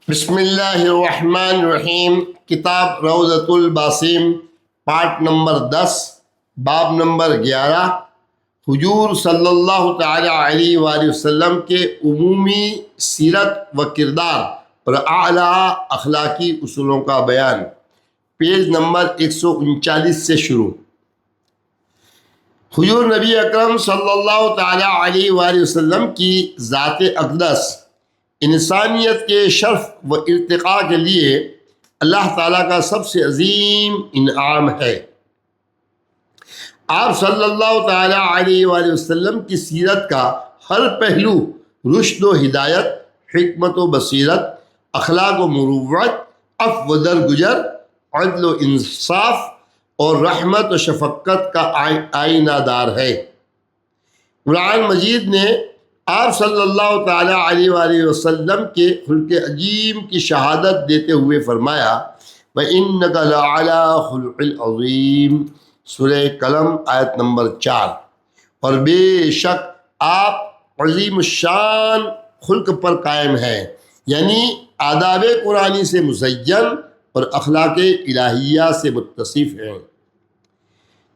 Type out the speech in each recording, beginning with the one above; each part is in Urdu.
بسم اللہ الرحمن الرحیم۔ کتاب روضۃ الباسم، پارٹ نمبر 10، باب نمبر 11، حضور صلی اللہ تعالی علیہ وآلہ وسلم کے عمومی سیرت و کردار اور اعلیٰ اخلاقی اصولوں کا بیان، پیج نمبر 139 سے شروع۔ حضور نبی اکرم صلی اللہ تعالی علیہ وآلہ وسلم کی ذات اقدس انسانیت کے شرف و ارتقاء کے لیے اللہ تعالیٰ کا سب سے عظیم انعام ہے۔ آپ صلی اللہ تعالی علیہ وآلہ وسلم کی سیرت کا ہر پہلو رشد و ہدایت، حکمت و بصیرت، اخلاق و مروت، عفو و درگزر، عدل و انصاف اور رحمت و شفقت کا آئینہ دار ہے۔ قرآن مجید نے آپ صلی اللہ تعالی علیہ وآلہ وسلم کے خلق عظیم کی شہادت دیتے ہوئے فرمایا، وَإِنَّكَ لَعَلَىٰ خُلُقٍ عَظِيمٍ، سورہ قلم آیت نمبر 4۔ اور بے شک آپ عظیم الشان خلق پر قائم ہیں، یعنی آداب قرآنی سے مزین اور اخلاق الہیہ سے متصف ہیں۔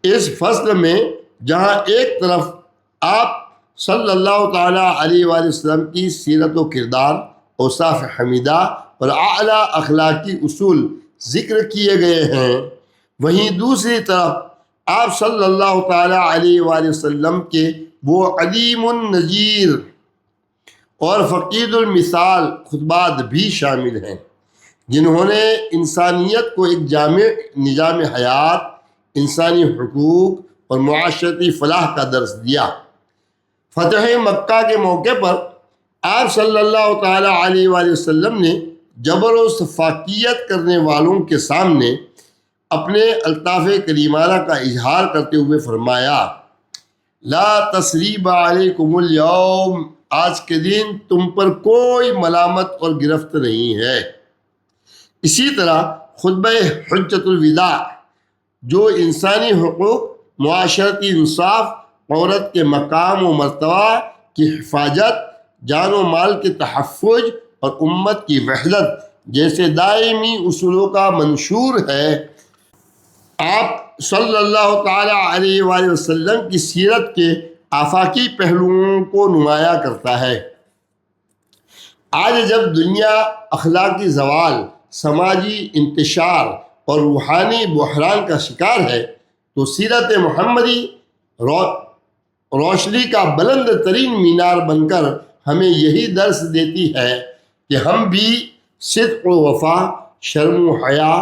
اس فصل میں جہاں ایک طرف آپ صلی اللہ تعالیٰ علیہ وآلہ وسلم کی سیرت و کردار، اوصاف حمیدہ اور اعلیٰ اخلاقی اصول ذکر کیے گئے ہیں، وہیں دوسری طرف آپ صلی اللہ تعالیٰ علیہ وآلہ وسلم کے وہ علیم النذیر اور فقید المثال خطبات بھی شامل ہیں جنہوں نے انسانیت کو ایک جامع نظام حیات، انسانی حقوق اور معاشرتی فلاح کا درس دیا۔ فتح مکہ کے موقع پر آپ صلی اللہ تعالی علیہ وآلہ وسلم نے جبر و سفاکیت کرنے والوں کے سامنے اپنے الطاف کریمانہ کا اظہار کرتے ہوئے فرمایا، لا تثریب علیکم اليوم، آج کے دن تم پر کوئی ملامت اور گرفت نہیں ہے۔ اسی طرح خطبہ حجۃ الوداع، جو انسانی حقوق، معاشرتی انصاف، عورت کے مقام و مرتبہ کی حفاظت، جان و مال کے تحفظ اور امت کی وحدت جیسے دائمی اصولوں کا منشور ہے، آپ صلی اللہ تعالی علیہ وآلہ وسلم کی سیرت کے آفاقی پہلوؤں کو نمایاں کرتا ہے۔ آج جب دنیا اخلاقی زوال، سماجی انتشار اور روحانی بحران کا شکار ہے تو سیرت محمدی روشنی کا بلند ترین مینار بن کر ہمیں یہی درس دیتی ہے کہ ہم بھی صدق و وفا، شرم و حیا،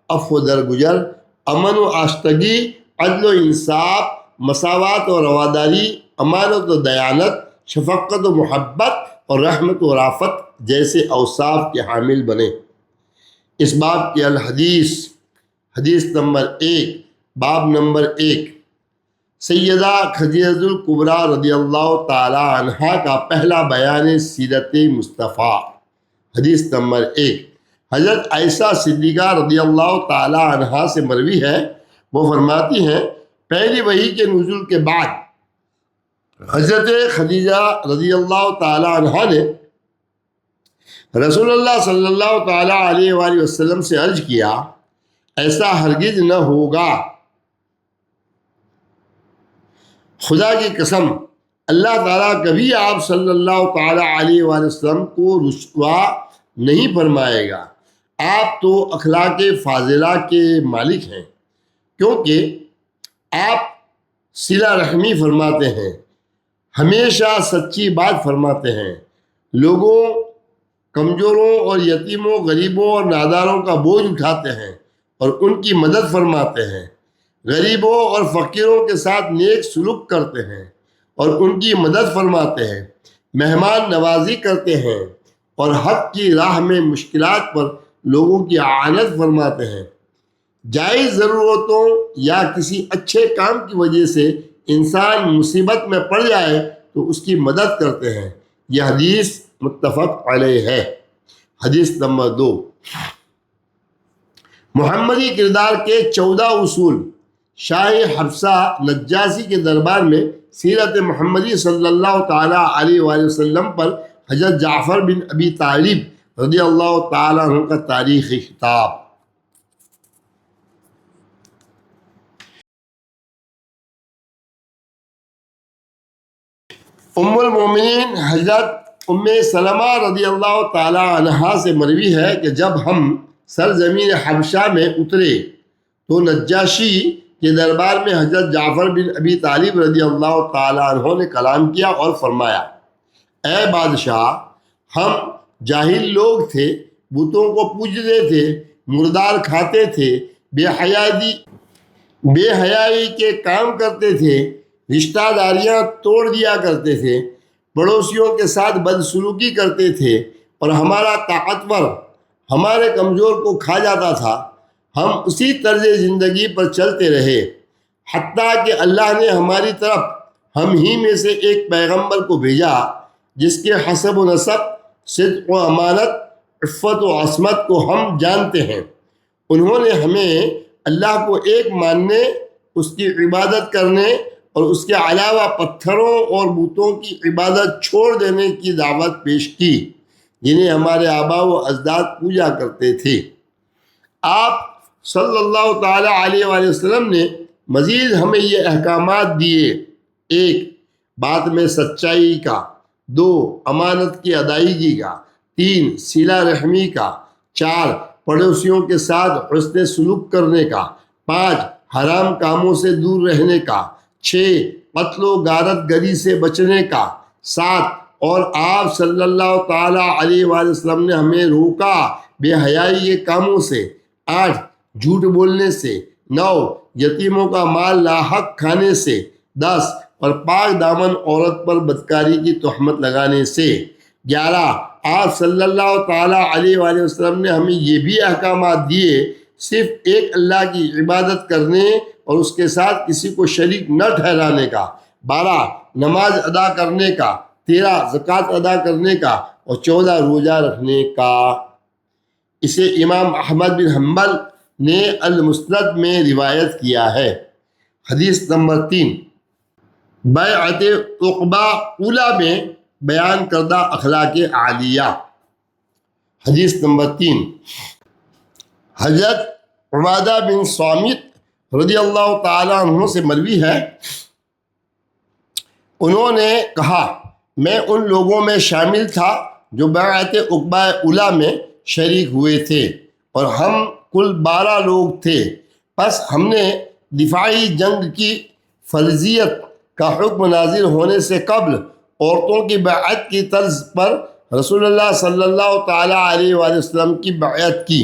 عفو و درگزر، امن و آشتگی، عدل و انصاف، مساوات و رواداری، امانت و دیانت، شفقت و محبت اور رحمت و رافت جیسے اوصاف کے حامل بنیں۔ اس باب کی الحدیث، حدیث نمبر 1، باب نمبر 1، سیدہ خدیجہ الکبریٰ رضی اللہ تعالی عنہا کا پہلا بیان سیرت مصطفیٰ۔ حدیث نمبر 1، حضرت عائشہ صدیقہ رضی اللہ تعالی عنہا سے مروی ہے، وہ فرماتی ہیں، پہلی وحی کے نزول کے بعد حضرت خدیجہ رضی اللہ تعالی عنہا نے رسول اللہ صلی اللہ تعالی علیہ وآلہ وسلم سے عرض کیا، ایسا ہرگز نہ ہوگا، خدا کی قسم اللہ تعالیٰ کبھی آپ صلی اللہ تعالی علیہ وآلہ وسلم کو رسوا نہیں فرمائے گا۔ آپ تو اخلاق فاضلہ کے مالک ہیں، کیونکہ آپ صلہ رحمی فرماتے ہیں، ہمیشہ سچی بات فرماتے ہیں، لوگوں، کمزوروں اور یتیموں، غریبوں اور ناداروں کا بوجھ اٹھاتے ہیں اور ان کی مدد فرماتے ہیں، غریبوں اور فقیروں کے ساتھ نیک سلوک کرتے ہیں اور ان کی مدد فرماتے ہیں، مہمان نوازی کرتے ہیں اور حق کی راہ میں مشکلات پر لوگوں کی اعانت فرماتے ہیں، جائز ضرورتوں یا کسی اچھے کام کی وجہ سے انسان مصیبت میں پڑ جائے تو اس کی مدد کرتے ہیں۔ یہ حدیث متفق علیہ ہے۔ حدیث نمبر 2، محمدی کردار کے 14 اصول۔ شاہ حفصہ نجاشی کے دربار میں سیرت محمدی صلی اللہ تعالی علیہ وآلہ وسلم پر حضرت جعفر بن ابی طالب رضی اللہ تعالیٰ عنہ کا تاریخی خطاب۔ ام المومنین حضرت ام سلمہ رضی اللہ تعالیٰ عنہا سے مروی ہے کہ جب ہم سرزمین حبشہ میں اترے تو نجاشی کے دربار میں حضرت جعفر بن ابی طالب رضی اللہ تعالیٰ عنہ نے کلام کیا اور فرمایا، اے بادشاہ، ہم جاہل لوگ تھے، بتوں کو پوجتے تھے، مردار کھاتے تھے، بے حیائی کے کام کرتے تھے، رشتہ داریاں توڑ دیا کرتے تھے، پڑوسیوں کے ساتھ بدسلوکی کرتے تھے، اور ہمارا طاقتور ہمارے کمزور کو کھا جاتا تھا۔ ہم اسی طرز زندگی پر چلتے رہے حتیٰ کہ اللہ نے ہماری طرف ہم ہی میں سے ایک پیغمبر کو بھیجا جس کے حسب و نسب، صدق و امانت، عفت و عصمت کو ہم جانتے ہیں۔ انہوں نے ہمیں اللہ کو ایک ماننے، اس کی عبادت کرنے اور اس کے علاوہ پتھروں اور بتوں کی عبادت چھوڑ دینے کی دعوت پیش کی جنہیں ہمارے آباء و اجداد پوجا کرتے تھے۔ آپ صلی اللہ تعالیٰ علیہ وآلہ وسلم نے مزید ہمیں یہ احکامات دیے: 1 بات میں سچائی کا، 2 امانت کی ادائیگی کا، 3 صلہ رحمی کا، 4 پڑوسیوں کے ساتھ حسن سلوک کرنے کا، 5 حرام کاموں سے دور رہنے کا، 6 قتل و غارت گری سے بچنے کا، 7 اور آپ صلی اللہ تعالیٰ علیہ وآلہ وسلم نے ہمیں روکا بے حیائی کے کاموں سے، 8 جھوٹ بولنے سے، 9 یتیموں کا مال لاحق کھانے سے، 10 اور پاک دامن عورت پر بدکاری کی تہمت لگانے سے، 11 آپ صلی اللہ تعالیٰ علیہ وآلہ وسلم نے ہمیں یہ بھی احکامات دیے: صرف ایک اللہ کی عبادت کرنے اور اس کے ساتھ کسی کو شریک نہ ٹھہرانے کا، 12 نماز ادا کرنے کا، 13 زکوٰۃ ادا کرنے کا، اور 14 روزہ رکھنے کا۔ اسے امام احمد بن حنبل نے المسند میں روایت کیا ہے۔ حدیث نمبر 3، بیعت عقبہ اولی میں بیان کردہ اخلاق عالیہ۔ حدیث نمبر 3، حضرت عبادہ بن صامت رضی اللہ تعالیٰ عنہ سے مروی ہے، انہوں نے کہا، میں ان لوگوں میں شامل تھا جو بیعت عقبہ اولی میں شریک ہوئے تھے، اور ہم کل 12 لوگ تھے۔ پس ہم نے دفاعی جنگ کی فرضیت کا حکم نازل ہونے سے قبل عورتوں کی بیعت کی طرز پر رسول اللہ صلی اللہ تعالیٰ علیہ وآلہ وسلم کی بیعت کی: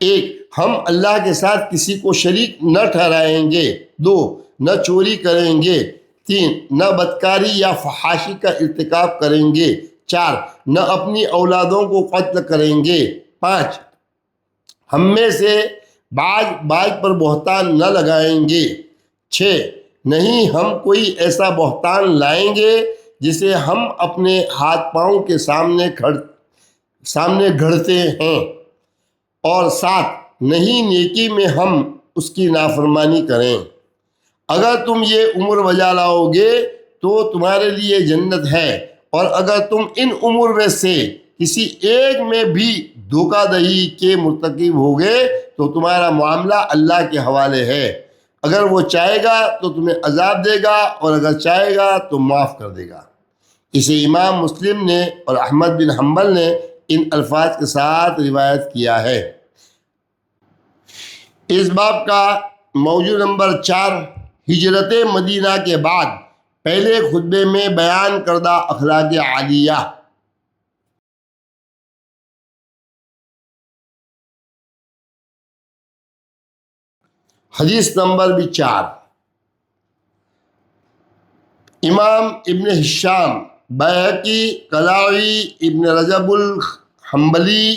1 ہم اللہ کے ساتھ کسی کو شریک نہ ٹھہرائیں گے، 2 نہ چوری کریں گے، 3 نہ بدکاری یا فحاشی کا ارتکاب کریں گے، 4 نہ اپنی اولادوں کو قتل کریں گے، 5 ہم میں سے بعض پر بہتان نہ لگائیں گے، 6 نہیں ہم کوئی ایسا بہتان لائیں گے جسے ہم اپنے ہاتھ پاؤں کے سامنے گھڑتے ہیں، اور 7 نہیں نیکی میں ہم اس کی نافرمانی کریں۔ اگر تم یہ امور بجا لاؤ گے تو تمہارے لیے جنت ہے، اور اگر تم ان امور میں سے کسی ایک میں بھی دھوکہ دہی کے مرتکب ہوگے تو تمہارا معاملہ اللہ کے حوالے ہے۔ اگر وہ چاہے گا تو تمہیں عذاب دے گا، اور اگر چاہے گا تو معاف کر دے گا۔ اسے امام مسلم نے اور احمد بن حنبل نے ان الفاظ کے ساتھ روایت کیا ہے۔ اس باب کا موضوع نمبر 4، ہجرت مدینہ کے بعد پہلے خطبے میں بیان کردہ اخلاق عالیہ۔ حدیث نمبر 4، امام ابن ہشام، بیہقی، کلاعی، ابن رجب الحنبلی،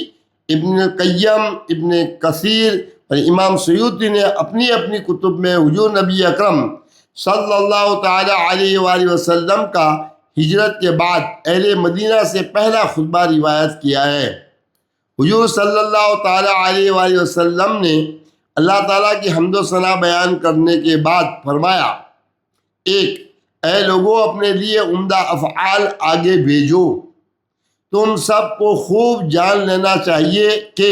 ابن القیم، ابن کثیر اور امام سیوطی نے اپنی اپنی کتب میں حضور نبی اکرم صلی اللہ تعالیٰ علیہ وآلہ وسلم کا ہجرت کے بعد اہل مدینہ سے پہلا خطبہ روایت کیا ہے۔ حضور صلی اللہ تعالیٰ علیہ وآلہ وسلم نے اللہ تعالیٰ کی حمد و ثنا بیان کرنے کے بعد فرمایا: 1 اے لوگوں اپنے لیے عمدہ افعال آگے بھیجو۔ تم سب کو خوب جان لینا چاہیے کہ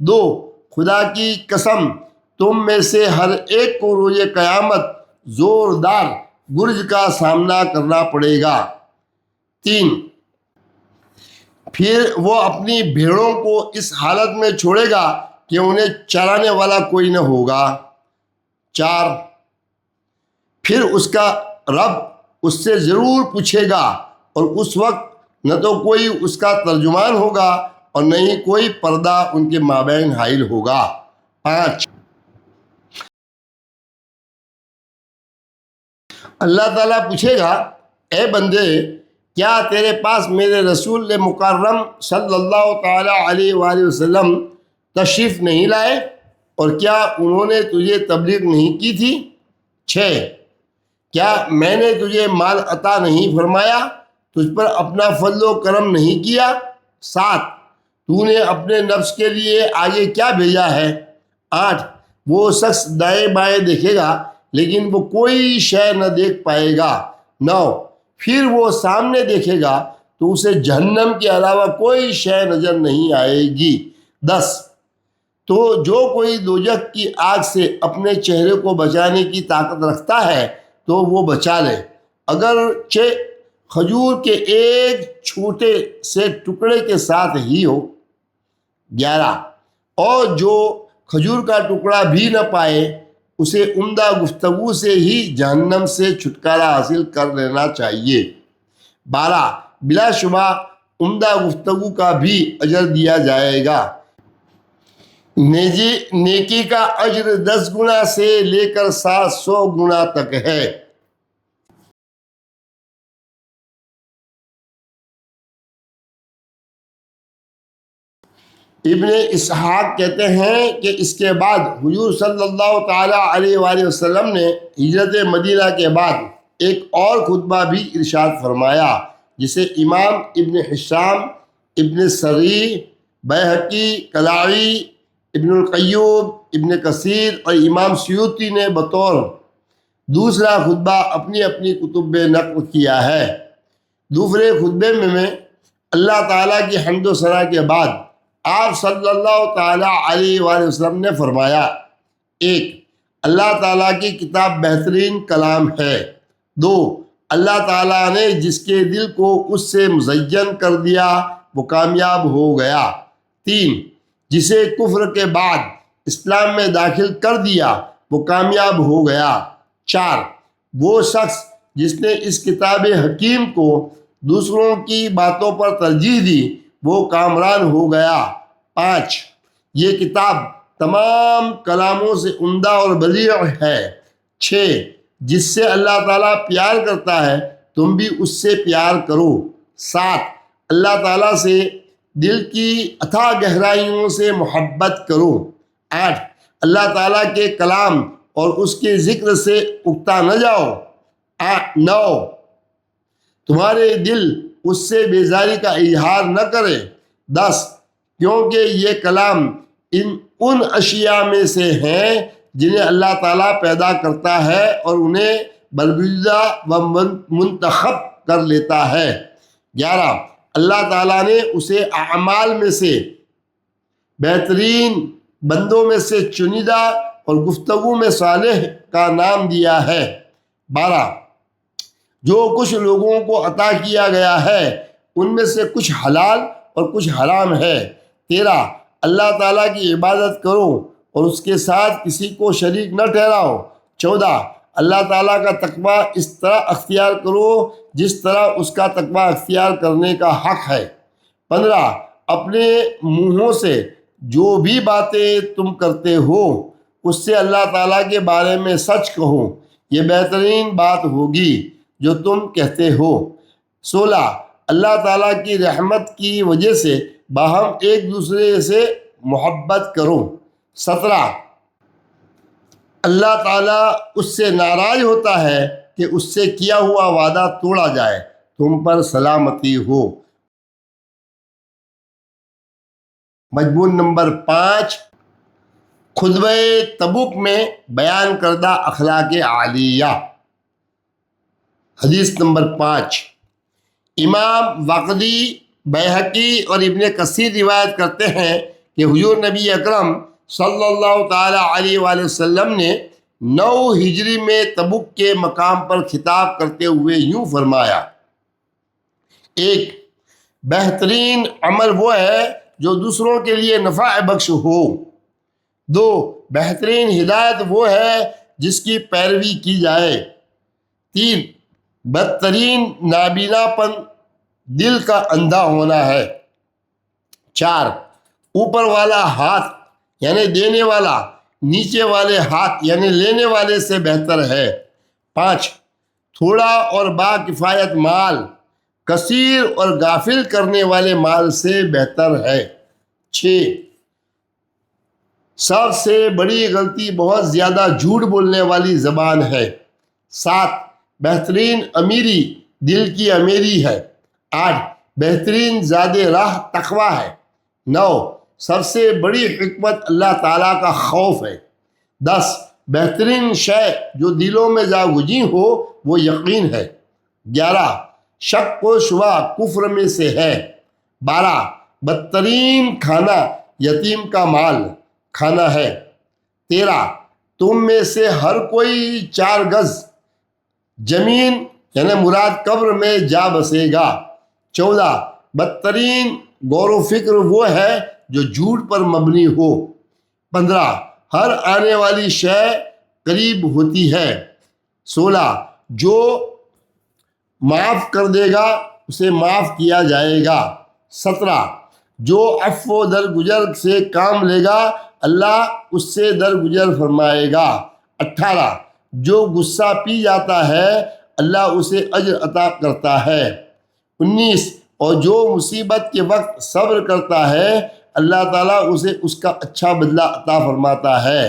دو خدا کی قسم تم میں سے ہر ایک کو روز قیامت زوردار گرج کا سامنا کرنا پڑے گا۔ 3 پھر وہ اپنی بھیڑوں کو اس حالت میں چھوڑے گا کہ انہیں چرانے والا کوئی نہ ہوگا۔ 4 پھر اس کا رب اس سے ضرور پوچھے گا اور اس وقت نہ تو کوئی اس کا ترجمان ہوگا اور نہ ہی کوئی پردہ ان کے مابین حائل ہوگا۔ 5 اللہ تعالیٰ پوچھے گا اے بندے کیا تیرے پاس میرے رسول مکرم صلی اللہ تعالیٰ علیہ وآلہ وسلم تشریف نہیں لائے اور کیا انہوں نے تجھے تبلیغ نہیں کی تھی؟ 6 کیا میں نے تجھے مال عطا نہیں فرمایا، تجھ پر اپنا فضل و کرم نہیں کیا؟ 7 تو نے اپنے نفس کے لیے آگے کیا بھیجا ہے؟ 8 وہ شخص دائیں بائیں دیکھے گا لیکن وہ کوئی شے نہ دیکھ پائے گا۔ 9 پھر وہ سامنے دیکھے گا تو اسے جہنم کے علاوہ کوئی شے نظر نہیں آئے گی۔ 10 تو جو کوئی دوزخ کی آگ سے اپنے چہرے کو بچانے کی طاقت رکھتا ہے تو وہ بچا لے، اگرچہ کھجور کے ایک چھوٹے سے ٹکڑے کے ساتھ ہی ہو۔ 11 اور جو کھجور کا ٹکڑا بھی نہ پائے اسے عمدہ گفتگو سے ہی جہنم سے چھٹکارا حاصل کر لینا چاہیے۔ 12 بلا شبہ عمدہ گفتگو کا بھی اجر دیا جائے گا۔ نیکی کا اجر 10 گنا سے لے کر 700 گنا تک ہے۔ ابن اسحاق کہتے ہیں کہ اس کے بعد حضور صلی اللہ تعالیٰ علیہ وآلہ وسلم نے ہجرت مدینہ کے بعد ایک اور خطبہ بھی ارشاد فرمایا جسے امام ابن حشام، ابن سری، بیہقی، کلاعی، ابن القیم، ابن کثیر اور امام سیوطی نے بطور دوسرا خطبہ اپنی اپنی کتب میں نقل کیا ہے۔ دوسرے خطبے میں اللہ تعالیٰ کی حمد و ثنا کے بعد آپ صلی اللہ تعالیٰ علیہ وآلہ وسلم نے فرمایا: 1 اللہ تعالیٰ کی کتاب بہترین کلام ہے۔ 2 اللہ تعالیٰ نے جس کے دل کو اس سے مزین کر دیا وہ کامیاب ہو گیا۔ 3 جسے کفر کے بعد اسلام میں داخل کر دیا وہ کامیاب ہو گیا۔ 4 وہ شخص جس نے اس کتاب حکیم کو دوسروں کی باتوں پر ترجیح دی وہ کامران ہو گیا۔ 5 یہ کتاب تمام کلاموں سے عمدہ اور بلیغ ہے۔ 6 جس سے اللہ تعالیٰ پیار کرتا ہے تم بھی اس سے پیار کرو۔ 7 اللہ تعالیٰ سے دل کی اتھاہ گہرائیوں سے محبت کرو۔ 8 اللہ تعالیٰ کے کلام اور اس کے ذکر سے اکتا نہ جاؤ۔ 9 تمہارے دل اس سے بیزاری کا اظہار نہ کرے۔ 10 کیونکہ یہ کلام ان اشیاء میں سے ہیں جنہیں اللہ تعالیٰ پیدا کرتا ہے اور انہیں برگزیدہ و منتخب کر لیتا ہے۔ 11 اللہ تعالیٰ نے اسے اعمال میں سے بہترین بندوں میں سے چنیدہ اور گفتگو میں صالح کا نام دیا ہے۔ 12 جو کچھ لوگوں کو عطا کیا گیا ہے ان میں سے کچھ حلال اور کچھ حرام ہے۔ 13 اللہ تعالیٰ کی عبادت کرو اور اس کے ساتھ کسی کو شریک نہ ٹھہراؤ۔ 14 اللہ تعالیٰ کا تقوی اس طرح اختیار کرو جس طرح اس کا تقوی اختیار کرنے کا حق ہے۔ 15 اپنے منہوں سے جو بھی باتیں تم کرتے ہو اس سے اللہ تعالیٰ کے بارے میں سچ کہو، یہ بہترین بات ہوگی جو تم کہتے ہو۔ 16 اللہ تعالیٰ کی رحمت کی وجہ سے باہم ایک دوسرے سے محبت کرو۔ 17 اللہ تعالیٰ اس سے ناراض ہوتا ہے کہ اس سے کیا ہوا وعدہ توڑا جائے، تم پر سلامتی ہو۔ مضمون نمبر 5 خطبہ تبوک میں بیان کردہ اخلاق عالیہ۔ حدیث نمبر 5، امام واقدی، بیہقی اور ابن کثیر روایت کرتے ہیں کہ حضور نبی اکرم صلی اللہ تعالیٰ علیہ وآلہ وسلم نے 9 ہجری میں تبوک کے مقام پر خطاب کرتے ہوئے یوں فرمایا: 1، بہترین عمل وہ ہے جو دوسروں کے لیے نفع بخش ہو۔ 2، بہترین ہدایت وہ ہے جس کی پیروی کی جائے۔ 3، بدترین نابینا پن دل کا اندھا ہونا ہے۔ 4، اوپر والا ہاتھ یعنی دینے والا نیچے والے ہاتھ یعنی لینے والے سے بہتر ہے۔ 5، تھوڑا اور با کفایت مال کثیر اور غافل کرنے والے مال سے بہتر ہے۔ 6، سب سے بڑی غلطی بہت زیادہ جھوٹ بولنے والی زبان ہے۔ 7، بہترین امیری دل کی امیری ہے۔ 8، بہترین زاد راہ تقویٰ ہے۔ 9، سب سے بڑی حکمت اللہ تعالیٰ کا خوف ہے۔ 10، بہترین شے جو دلوں میں جا گزین ہو وہ یقین ہے۔ 11، شک و شبہ کفر میں سے ہے۔ 12، بدترین کھانا یتیم کا مال کھانا ہے۔ 13، تم میں سے ہر کوئی 4 گز زمین یعنی مراد قبر میں جا بسے گا۔ 14، بدترین غور و فکر وہ ہے جو جھوٹ پر مبنی ہو۔ 15، ہر آنے والی شے قریب ہوتی ہے۔ 16، جو معاف کر دے گا اسے معاف کیا جائے گا۔ 17، جو عفو و درگزر سے کام لے گا اللہ اس سے درگزر فرمائے گا۔ 18، جو غصہ پی جاتا ہے اللہ اسے اجر عطا کرتا ہے۔ 19، اور جو مصیبت کے وقت صبر کرتا ہے اللہ تعالیٰ اسے اس کا اچھا بدلہ عطا فرماتا ہے۔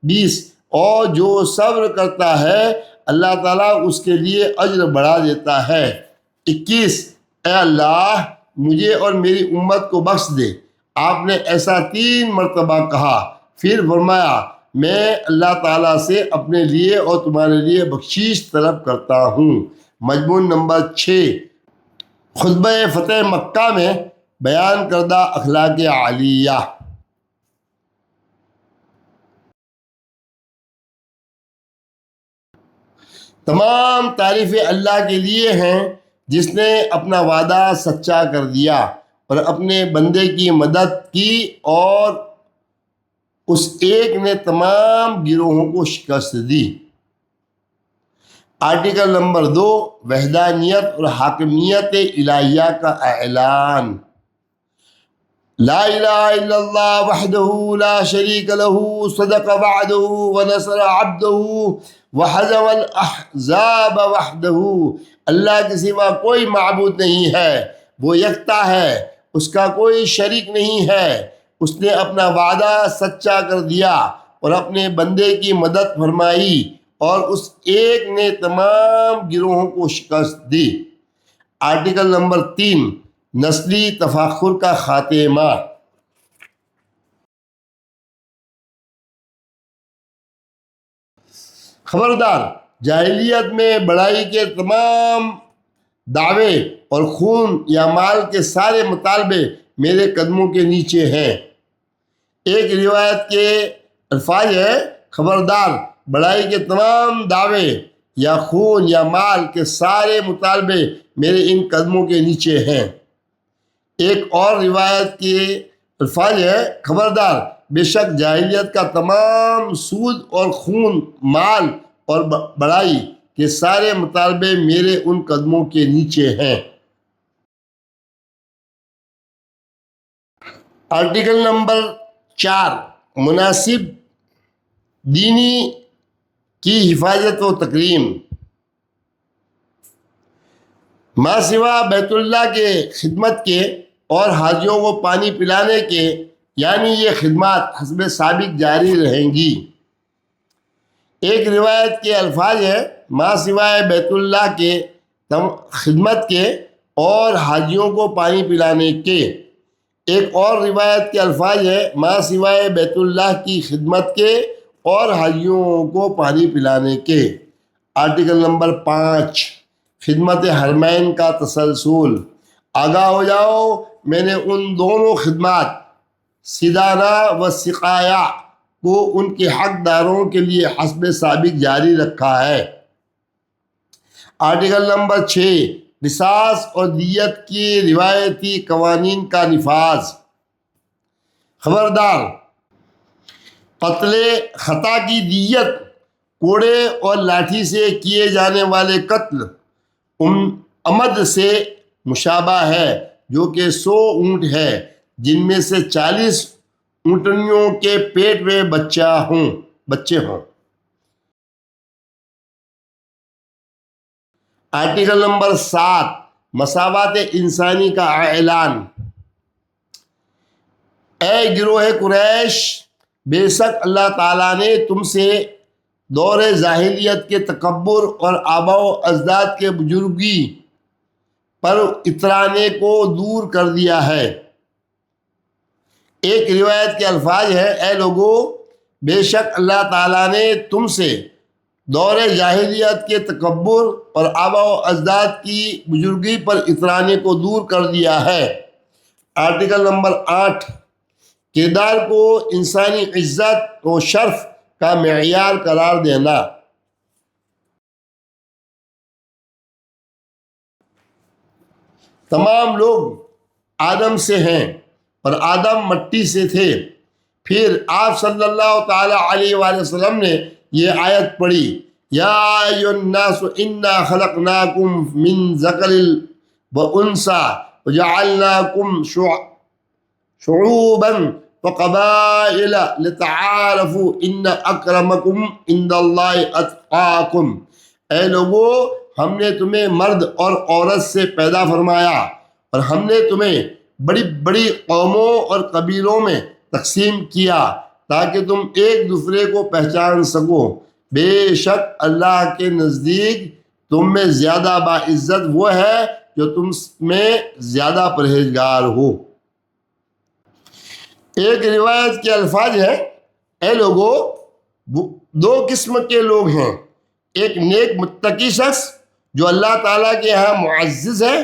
20، اور جو صبر کرتا ہے اللہ تعالیٰ اس کے لیے اجر بڑھا دیتا ہے۔ 21، اے اللہ مجھے اور میری امت کو بخش دے۔ آپ نے ایسا 3 مرتبہ کہا، پھر فرمایا میں اللہ تعالیٰ سے اپنے لیے اور تمہارے لیے بخشش طلب کرتا ہوں۔ مضمون نمبر 6، خطبہ فتح مکہ میں بیان کردہ اخلاق عالیہ۔ تمام تعریفیں اللہ کے لیے ہیں جس نے اپنا وعدہ سچا کر دیا اور اپنے بندے کی مدد کی، اور اس ایک نے تمام گروہوں کو شکست دی۔ آرٹیکل نمبر 2، وحدانیت اور حاکمیت الہیہ کا اعلان۔ لا الہ الا اللہ وحدہ لا شریک لہ صدق وعدہ ونصر عبدہ وہزم الاحزاب وحدہ۔ اللہ کے سوا کوئی معبود نہیں ہے، وہ یکتا ہے، اس کا کوئی شریک نہیں ہے۔ اس نے اپنا وعدہ سچا کر دیا اور اپنے بندے کی مدد فرمائی، اور اس ایک نے تمام گروہوں کو شکست دی۔ آرٹیکل نمبر 3، نسلی تفاخر کا خاتمہ۔ خبردار، جاہلیت میں بڑائی کے تمام دعوے اور خون یا مال کے سارے مطالبے میرے قدموں کے نیچے ہیں۔ ایک روایت کے الفاظ ہے، خبردار، بڑائی کے تمام دعوے یا خون یا مال کے سارے مطالبے میرے ان قدموں کے نیچے ہیں۔ ایک اور روایت کے الفاظ ہے، خبردار، بے شک جاہلیت کا تمام سود اور خون، مال اور بڑائی کے سارے مطالبے میرے ان قدموں کے نیچے ہیں۔ آرٹیکل نمبر 4، مناسب دینی کی حفاظت و تکریم۔ ما سوا بیت اللہ کے خدمت کے اور حاجیوں کو پانی پلانے کے، یعنی یہ خدمات حسب سابق جاری رہیں گی۔ ایک روایت کے الفاظ ہے، ما سوائے بیت اللہ کے خدمت کے اور حاجیوں کو پانی پلانے کے۔ ایک اور روایت کے الفاظ ہے، ما سوائے بیت اللہ کی خدمت کے اور حاجیوں کو پانی پلانے کے۔ آرٹیکل نمبر 5، خدمت حرمین کا تسلسل، آگاہ ہو جاؤ میں نے ان دونوں خدمات سدانہ و سقایا کو ان کے حقداروں کے لیے حسب سابق جاری رکھا ہے۔ آرٹیکل نمبر 6، قصاص اور دیت کی روایتی قوانین کا نفاذ۔ خبردار، قتل خطا کی دیت کوڑے اور لاٹھی سے کیے جانے والے قتل عمد سے مشابہ ہے، جو کہ 100 اونٹ ہے جن میں سے 40 اونٹنیوں کے پیٹ میں بچے ہوں۔ آرٹیکل نمبر 7، مساوات انسانی کا اعلان۔ اے گروہ قریش، بے شک اللہ تعالیٰ نے تم سے دور جاہلیت کے تکبر اور آباء و اجداد کے بزرگی پر اترانے کو دور کر دیا ہے۔ ایک روایت کے الفاظ ہے، اے لوگو، بے شک اللہ تعالیٰ نے تم سے دور جاہلیت کے تکبر اور آباء و اجداد کی بزرگی پر اترانے کو دور کر دیا ہے۔ آرٹیکل نمبر 8، کردار کو انسانی عزت و شرف کا معیار قرار دینا۔ تمام لوگ آدم سے ہیں اور آدم مٹی سے تھے۔ پھر آپ صلی اللہ تعالی علیہ وآلہ وسلم نے یہ آیت پڑھی، یا ایھا الناس انا خلقناکم من ذکر وانثی وجعلناکم شعوبا وقبائل لتعارفوا ان اکرمکم عند اللہ اتقاکم۔ اے لوگو، ہم نے تمہیں مرد اور عورت سے پیدا فرمایا اور ہم نے تمہیں بڑی بڑی قوموں اور قبیلوں میں تقسیم کیا تاکہ تم ایک دوسرے کو پہچان سکو۔ بے شک اللہ کے نزدیک تم میں زیادہ باعزت وہ ہے جو تم میں زیادہ پرہیزگار ہو۔ ایک روایت کے الفاظ ہیں، اے لوگو، 2 قسم کے لوگ ہیں، ایک نیک متقی شخص جو اللہ تعالیٰ کے یہاں معزز ہے،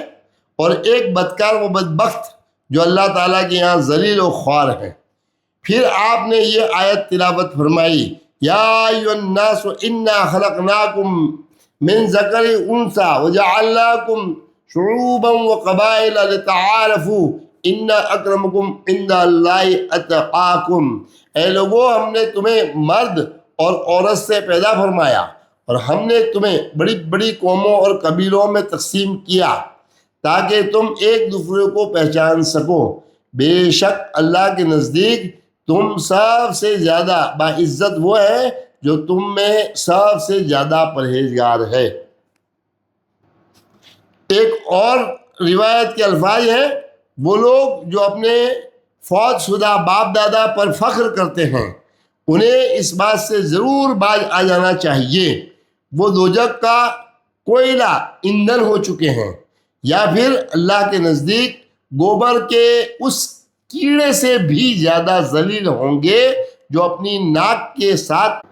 اور ایک بدکار و بدبخت جو اللہ تعالیٰ کے یہاں ذلیل و خوار ہے۔ پھر آپ نے یہ آیت تلاوت فرمائی، یا ایھا الناس انا خلقناکم من ذکر انثی وجعلناکم شعوبا وقبائل لتعارفوا ان اکرمکم عند اللہ اتقاکم۔ اے لوگو، ہم نے تمہیں مرد اور عورت سے پیدا فرمایا اور ہم نے تمہیں بڑی بڑی قوموں اور قبیلوں میں تقسیم کیا تاکہ تم ایک دوسرے کو پہچان سکو۔ بے شک اللہ کے نزدیک تم سب سے زیادہ باعزت وہ ہے جو تم میں سب سے زیادہ پرہیزگار ہے۔ ایک اور روایت کے الفاظ ہیں، وہ لوگ جو اپنے فوت شدہ باپ دادا پر فخر کرتے ہیں انہیں اس بات سے ضرور باز آ جانا چاہیے، وہ دوزخ کا کوئلہ ایندھن ہو چکے ہیں، یا پھر اللہ کے نزدیک گوبر کے اس کیڑے سے بھی زیادہ ذلیل ہوں گے جو اپنی ناک کے ساتھ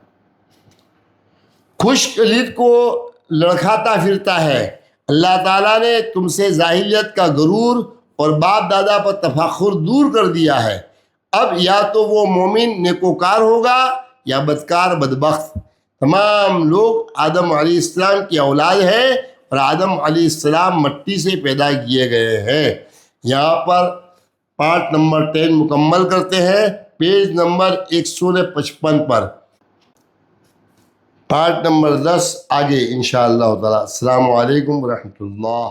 خشک لد کو لڑکھاتا پھرتا ہے۔ اللہ تعالیٰ نے تم سے جاہلیت کا غرور اور باپ دادا پر تفاخر دور کر دیا ہے۔ اب یا تو وہ مومن نیکوکار ہوگا یا بدکار بدبخت۔ تمام لوگ آدم علیہ السلام کی اولاد ہیں اور آدم علیہ السلام مٹی سے پیدا کیے گئے ہیں۔ یہاں پر پارٹ نمبر 10 مکمل کرتے ہیں، پیج نمبر 155 پر۔ پارٹ نمبر 10 آگے انشاءاللہ تعالی۔ السلام علیکم ورحمۃ اللہ۔